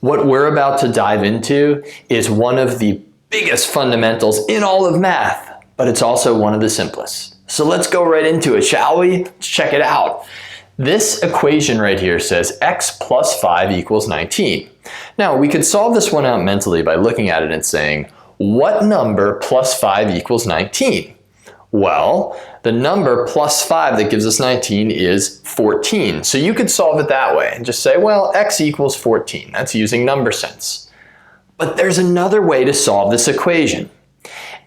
What we're about to dive into is one of the biggest fundamentals in all of math, but it's also one of the simplest. So let's go right into it, shall we? Let's check it out. This equation right here says x plus 5 equals 19. Now, we could solve this one out mentally by looking at it and saying, what number plus 5 equals 19? Well, the number plus 5 that gives us 19 is 14. So you could solve it that way and just say, well, x equals 14. That's using number sense. But there's another way to solve this equation.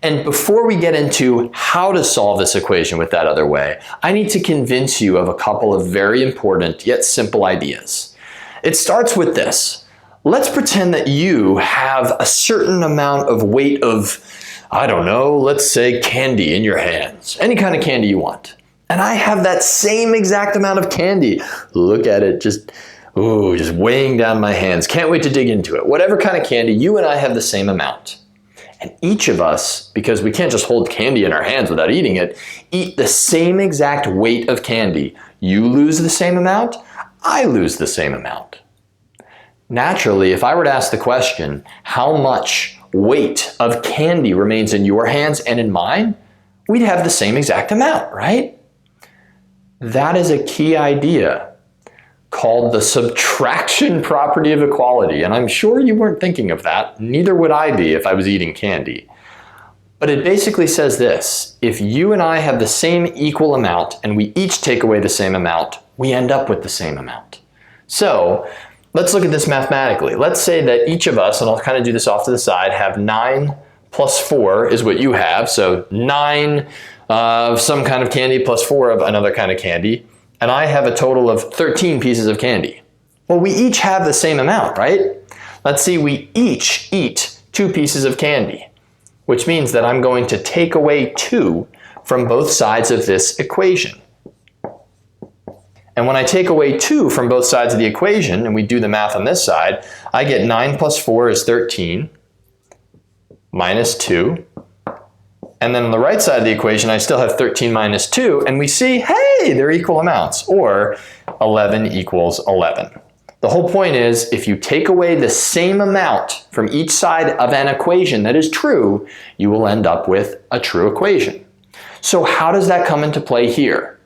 And before we get into how to solve this equation with that other way, I need to convince you of a couple of very important yet simple ideas. It starts with this. Let's pretend that you have a certain amount of weight of, I don't know, let's say candy in your hands. Any kind of candy you want. And I have that same exact amount of candy. Look at it, just weighing down my hands. Can't wait to dig into it. Whatever kind of candy, you and I have the same amount. And each of us, because we can't just hold candy in our hands without eating it, eat the same exact weight of candy. You lose the same amount, I lose the same amount. Naturally, if I were to ask the question, how much weight of candy remains in your hands and in mine, we'd have the same exact amount, right? That is a key idea called the subtraction property of equality. And I'm sure you weren't thinking of that. Neither would I be if I was eating candy. But it basically says this: if you and I have the same equal amount and we each take away the same amount, we end up with the same amount. So let's look at this mathematically. Let's say that each of us, and I'll kind of do this off to the side, have 9 plus 4 is what you have. So 9 of some kind of candy plus 4 of another kind of candy. And I have a total of 13 pieces of candy. Well, we each have the same amount, right? Let's see, we each eat 2 pieces of candy, which means that I'm going to take away 2 from both sides of this equation. And when I take away 2 from both sides of the equation, and we do the math on this side, I get 9 plus 4 is 13, minus 2. And then on the right side of the equation, I still have 13 minus 2, and we see, hey, they're equal amounts, or 11 equals 11. The whole point is, if you take away the same amount from each side of an equation that is true, you will end up with a true equation. So how does that come into play here?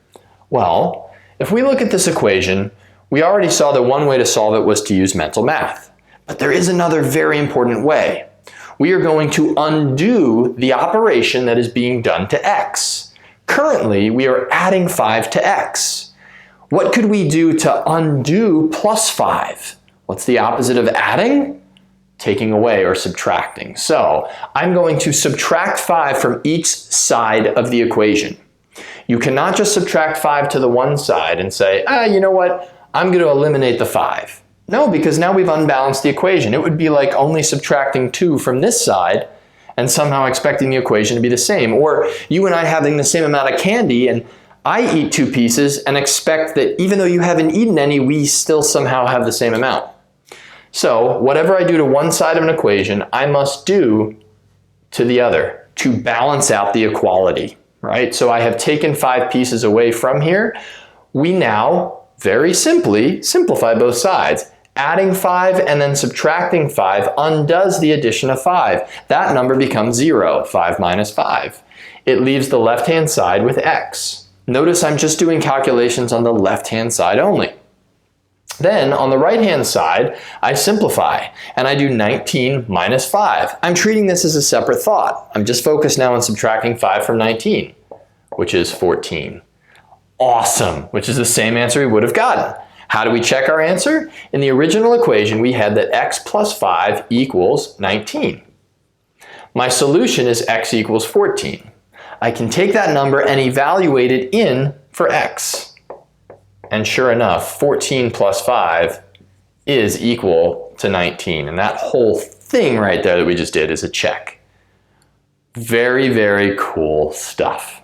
Well, if we look at this equation, we already saw that one way to solve it was to use mental math. But there is another very important way. We are going to undo the operation that is being done to x. Currently, we are adding 5 to x. What could we do to undo plus 5? What's the opposite of adding? Taking away or subtracting. So I'm going to subtract 5 from each side of the equation. You cannot just subtract 5 to the one side and say, you know what, I'm going to eliminate the 5. No, because now we've unbalanced the equation. It would be like only subtracting 2 from this side and somehow expecting the equation to be the same. Or you and I having the same amount of candy and I eat 2 pieces and expect that even though you haven't eaten any, we still somehow have the same amount. So whatever I do to one side of an equation, I must do to the other to balance out the equality, right? So I have taken 5 pieces away from here. We now very simply simplify both sides. Adding 5 and then subtracting 5 undoes the addition of 5. That number becomes 0, 5 minus 5. It leaves the left-hand side with x. Notice I'm just doing calculations on the left-hand side only. Then on the right-hand side, I simplify and I do 19 minus 5. I'm treating this as a separate thought. I'm just focused now on subtracting 5 from 19, which is 14. Awesome, which is the same answer we would have gotten. How do we check our answer? In the original equation, we had that x plus 5 equals 19. My solution is x equals 14. I can take that number and evaluate it in for x. And sure enough, 14 plus 5 is equal to 19. And that whole thing right there that we just did is a check. Very, very cool stuff.